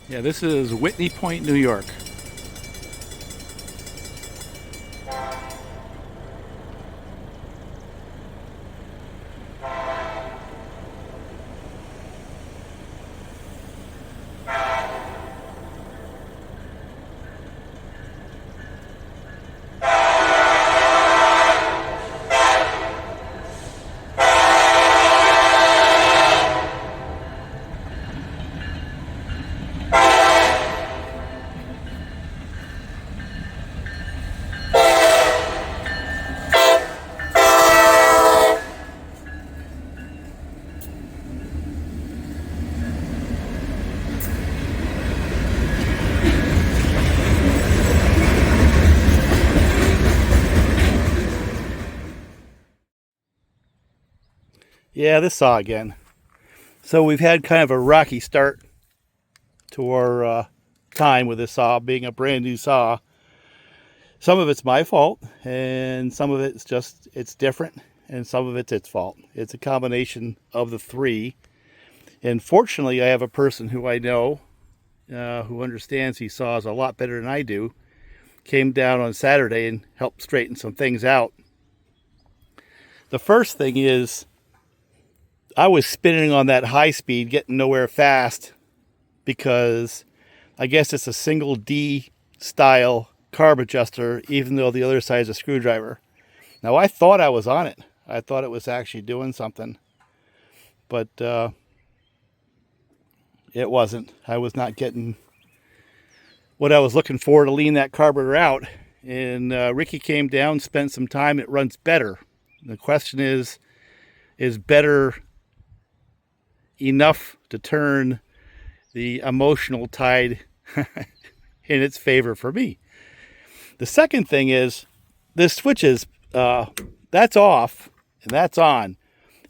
Yeah, this is Whitney Point, New York. Yeah, this saw again. So we've had kind of a rocky start to our time with this saw being a brand new saw. Some of it's my fault, and some of it's different, and some of it's its fault. It's a combination of the three. And fortunately, I have a person who I know who understands these saws a lot better than I do. Came down on Saturday and helped straighten some things out. The first thing is I was spinning on that high speed, getting nowhere fast, because I guess it's a single D style carb adjuster, even though the other side is a screwdriver. Now, I thought I was on it. I thought it was actually doing something, but it wasn't. I was not getting what I was looking for to lean that carburetor out. And Ricky came down, spent some time. It runs better. The question is better enough to turn the emotional tide in its favor for me? The second thing is this switches, that's off and that's on.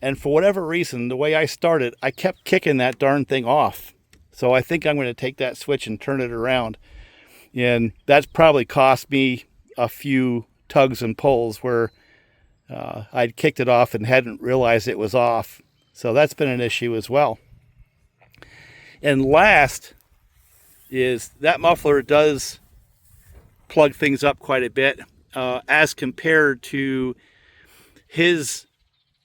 And for whatever reason, the way I started, I kept kicking that darn thing off. So I think I'm going to take that switch and turn it around. And that's probably cost me a few tugs and pulls where I'd kicked it off and hadn't realized it was off. So that's been an issue as well. And last is that muffler does plug things up quite a bit as compared to his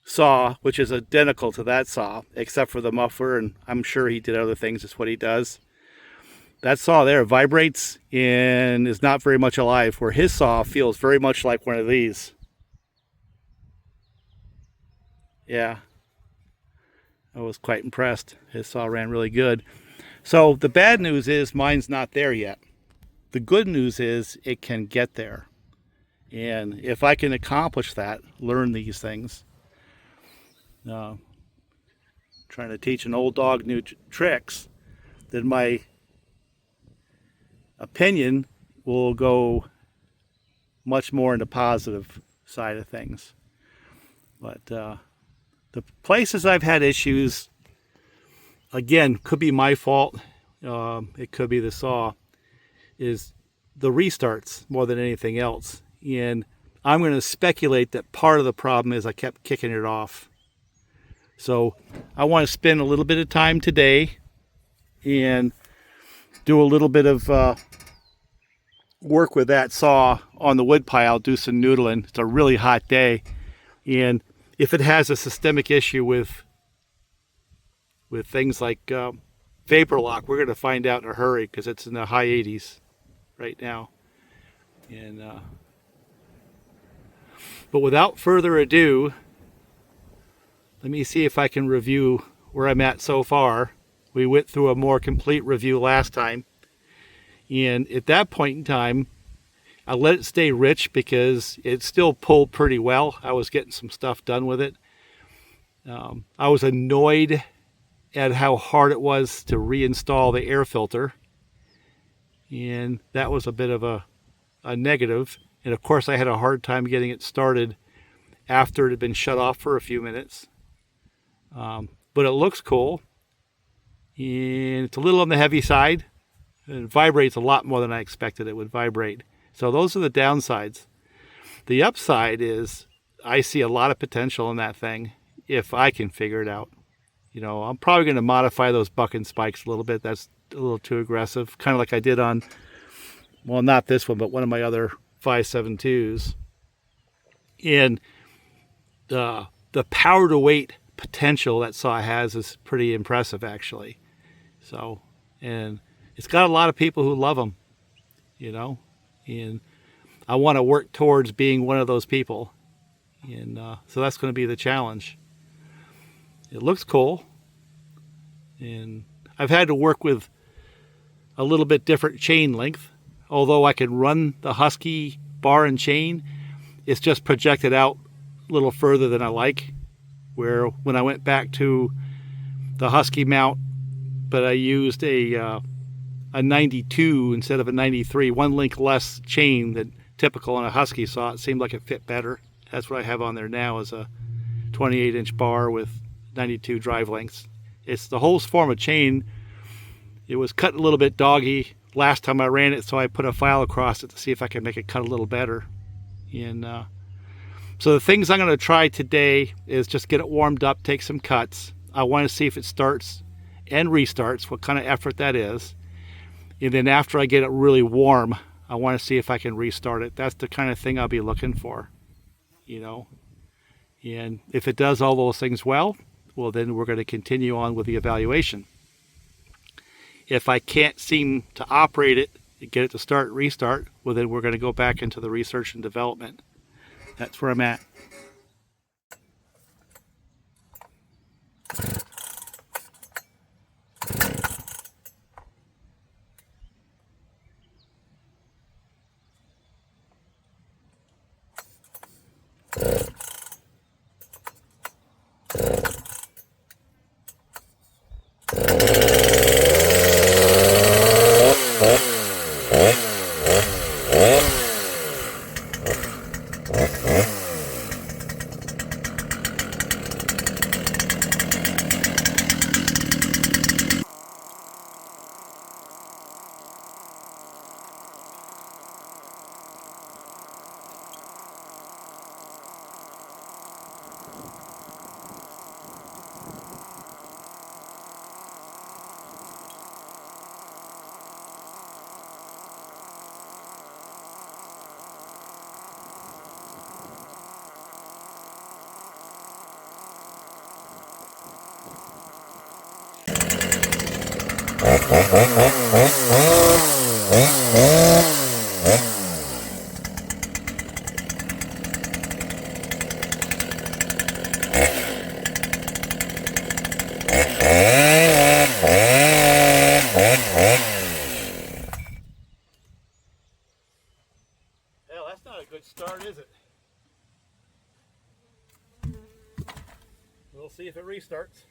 saw, which is identical to that saw, except for the muffler, and I'm sure he did other things. It's what he does. That saw there vibrates and is not very much alive, where his saw feels very much like one of these. Yeah, I was quite impressed. His saw ran really good. So the bad news is mine's not there yet. The good news is it can get there. And if I can accomplish that, learn these things, trying to teach an old dog new tricks, then my opinion will go much more in the positive side of things. But the places I've had issues, again, could be my fault. It could be the saw, is the restarts more than anything else. And I'm going to speculate that part of the problem is I kept kicking it off. So I want to spend a little bit of time today and do a little bit of work with that saw on the wood pile, do some noodling. It's a really hot day. And if it has a systemic issue with things like vapor lock, we're going to find out in a hurry, because it's in the high 80s right now. And but without further ado, let me see if I can review where I'm at so far. We went through a more complete review last time, and at that point in time, I let it stay rich because it still pulled pretty well. I was getting some stuff done with it. I was annoyed at how hard it was to reinstall the air filter, and that was a bit of a negative. And of course, I had a hard time getting it started after it had been shut off for a few minutes. But it looks cool, and it's a little on the heavy side. It vibrates a lot more than I expected it would vibrate. So those are the downsides. The upside is I see a lot of potential in that thing if I can figure it out. You know, I'm probably going to modify those bucking spikes a little bit. That's a little too aggressive, kind of like I did on, well, not this one, but one of my other 5.72s. And the power to weight potential that saw has is pretty impressive, actually. So, and it's got a lot of people who love them, you know, and I want to work towards being one of those people. And so that's going to be the challenge. It looks cool. And I've had to work with a little bit different chain length. Although I can run the Husky bar and chain, it's just projected out a little further than I like. Where when I went back to the Husky mount, but I used a 92 instead of a 93, one link less chain than typical on a Husky saw, it seemed like it fit better. That's what I have on there now, is a 28-inch bar with 92 drive lengths. It's the whole form of chain. It was cut a little bit doggy last time I ran it, so I put a file across it to see if I can make it cut a little better. And so the things I'm going to try today is just get it warmed up, take some cuts. I want to see if it starts and restarts, what kind of effort that is. And then after I get it really warm, I want to see if I can restart it. That's the kind of thing I'll be looking for, you know. And if it does all those things well, then we're going to continue on with the evaluation. If I can't seem to operate it, get it to start, restart, well, then we're going to go back into the research and development. That's where I'm at. Hell, that's not a good start, is it? We'll see if it restarts.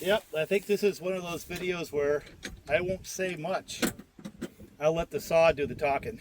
Yep, I think this is one of those videos where I won't say much. I'll let the saw do the talking.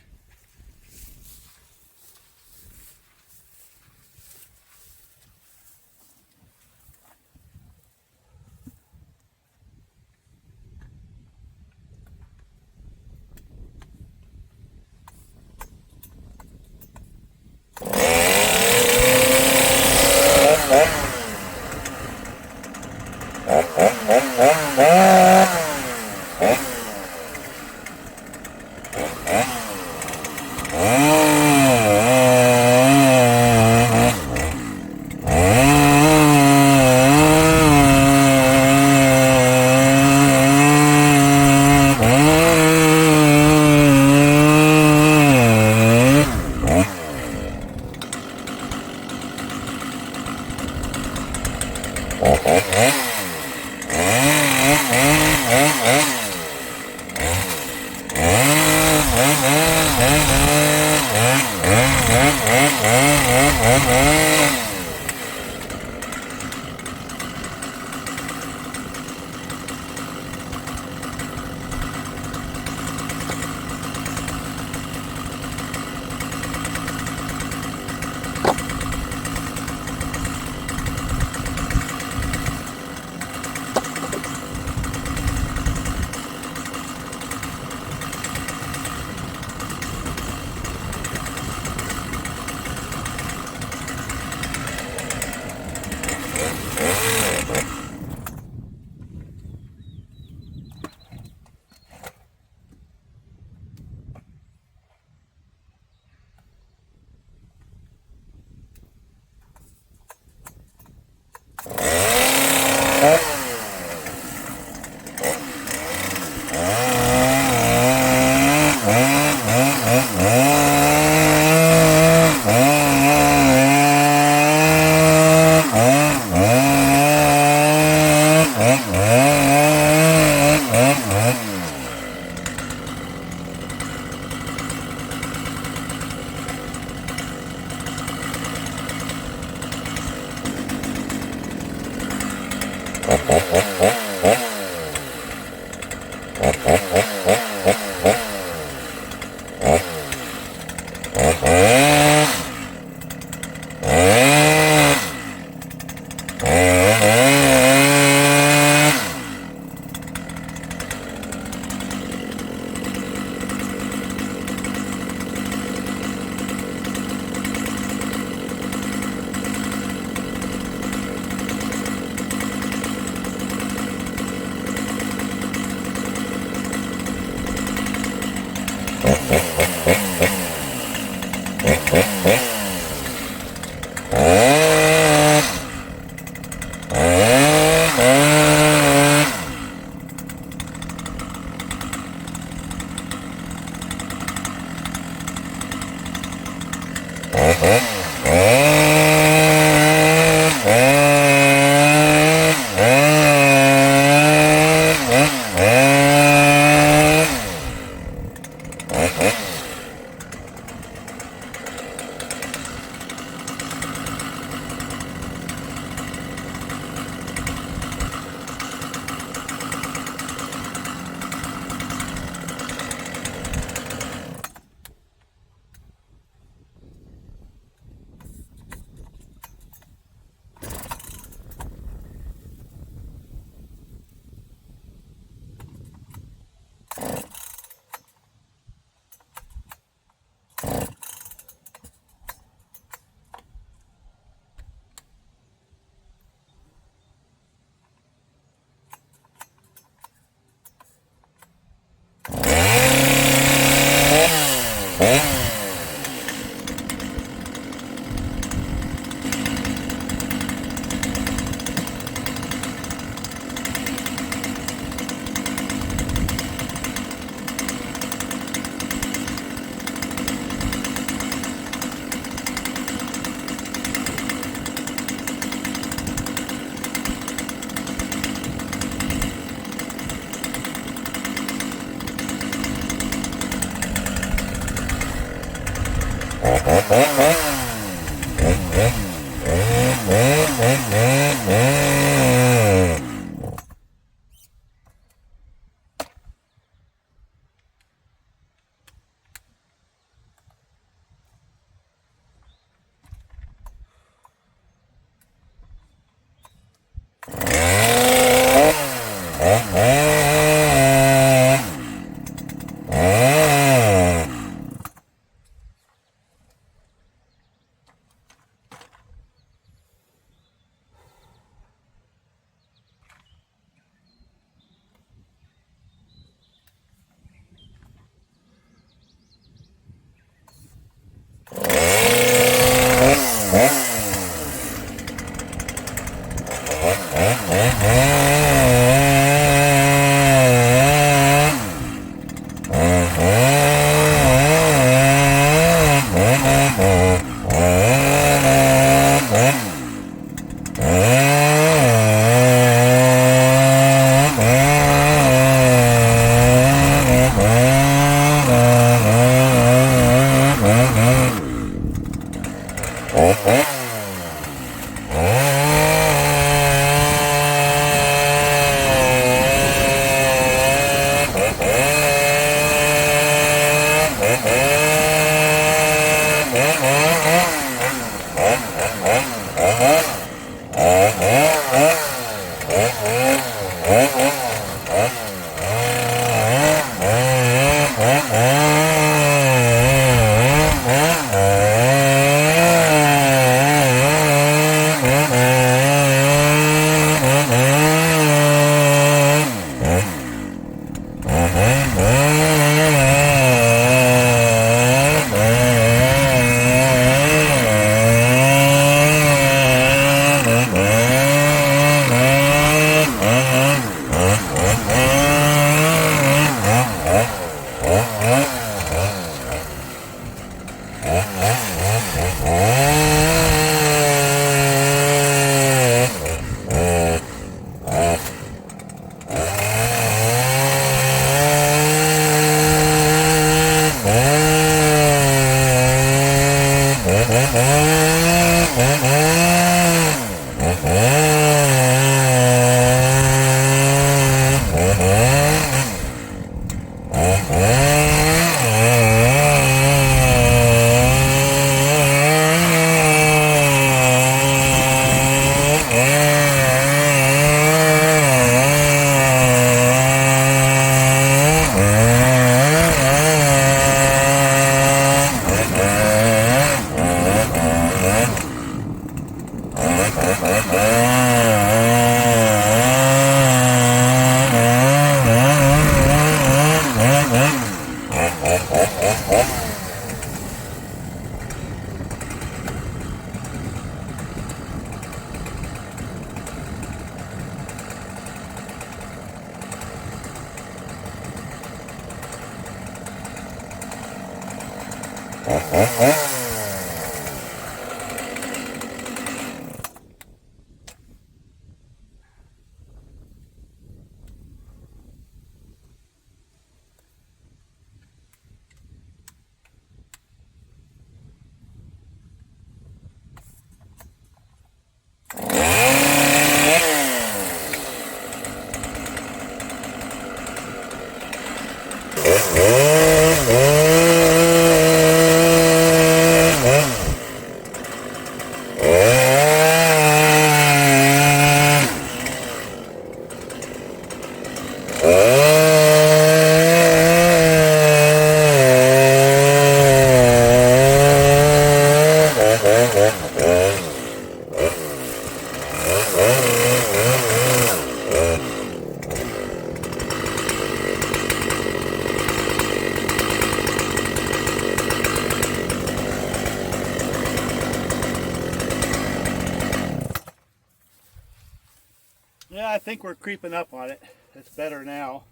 Yeah, I think we're creeping up on it. It's better now.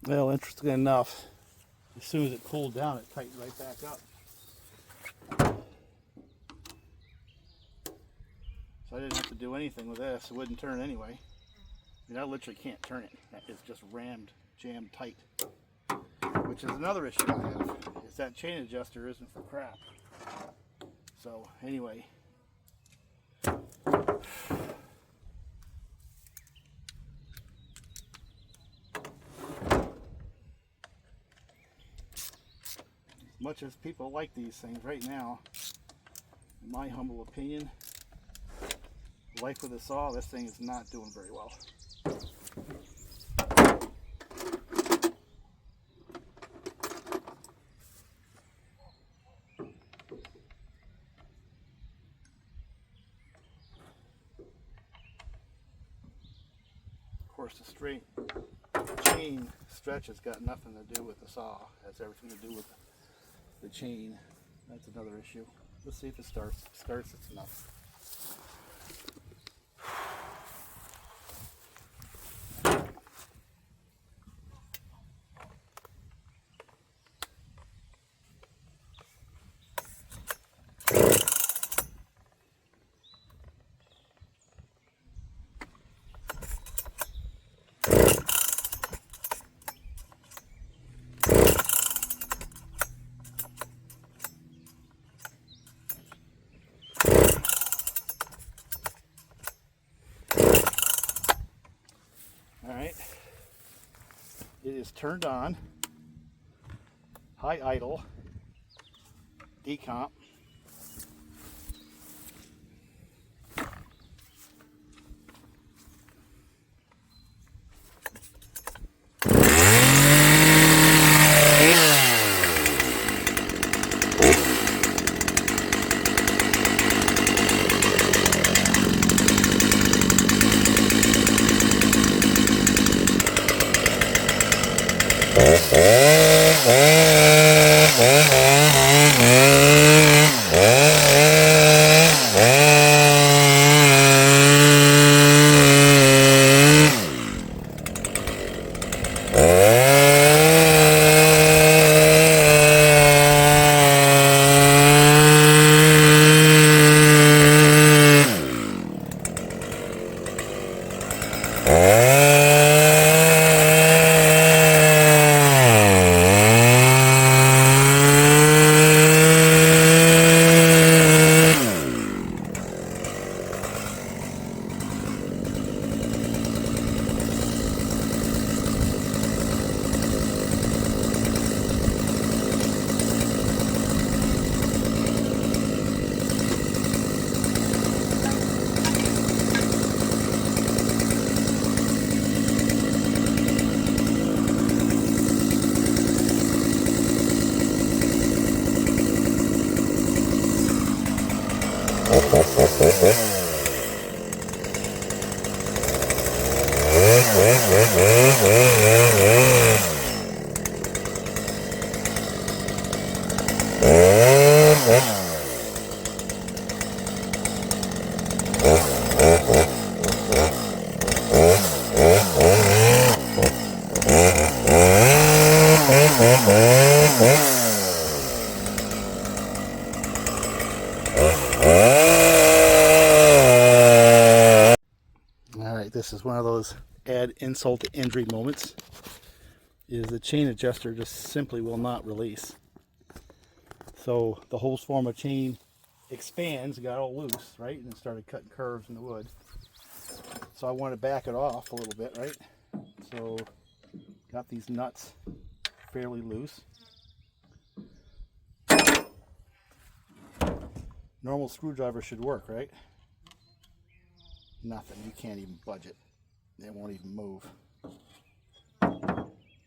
Well, interesting enough, as soon as it cooled down, it tightened right back up. So I didn't have to do anything with this. It wouldn't turn anyway. I mean, I literally can't turn it. That is just jammed tight. Which is another issue I have, is that chain adjuster isn't for crap. So anyway, as much as people like these things right now, in my humble opinion, life with a saw, this thing is not doing very well. Of course, the straight chain stretch has got nothing to do with the saw. It has everything to do with the chain. That's another issue. Let's see if it starts. If it starts, it's enough. Alright, it is turned on, high idle, decomp. Alright, this is one of those add insult to injury moments. Is the chain adjuster just simply will not release. So the hose form of chain expands, got all loose, right? And it started cutting curves in the wood. So I want to back it off a little bit, right? So got these nuts fairly loose. Normal screwdriver should work, right? Nothing. You can't even budge it. It won't even move.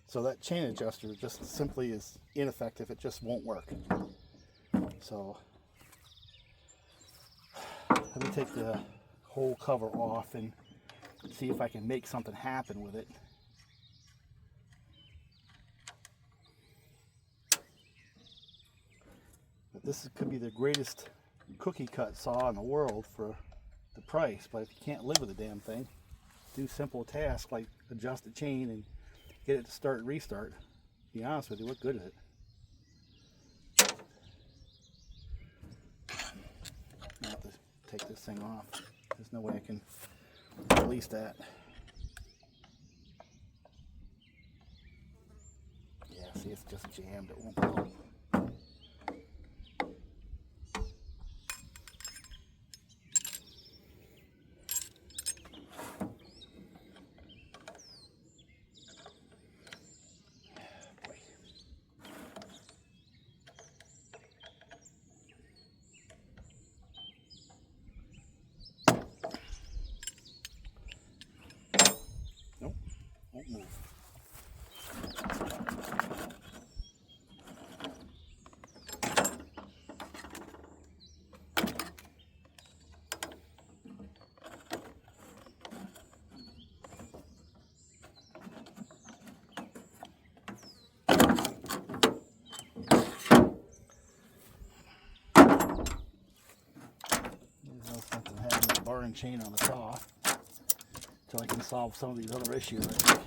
So that chain adjuster just simply is ineffective. It just won't work. So let me take the whole cover off and see if I can make something happen with it. But this could be the greatest cookie cut saw in the world for the price, but if you can't live with the damn thing, do simple tasks like adjust the chain and get it to start and restart. To be honest with you, what good is it? I'll have to take this thing off. There's no way I can release that. Yeah, see, it's just jammed. It won't go. Nope, won't move. There's something having this bar and chain on the saw until I can solve some of these other issues, I think.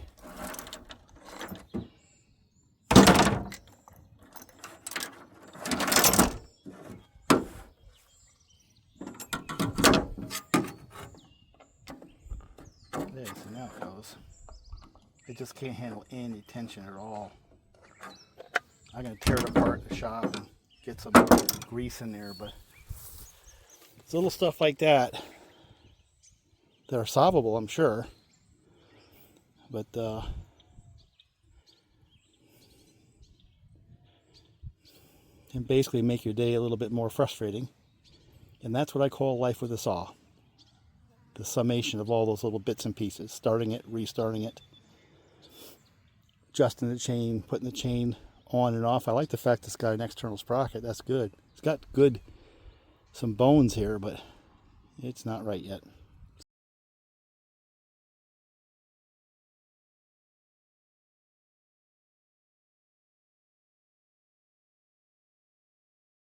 There, so now it goes. It just can't handle any tension at all. I'm going to tear it apart in the shop and get some grease in there, but it's little stuff like that that are solvable, I'm sure. But can basically make your day a little bit more frustrating. And that's what I call life with a saw. The summation of all those little bits and pieces. Starting it, restarting it, adjusting the chain, putting the chain on and off. I like the fact it's got an external sprocket. That's good. It's got some bones here, but it's not right yet.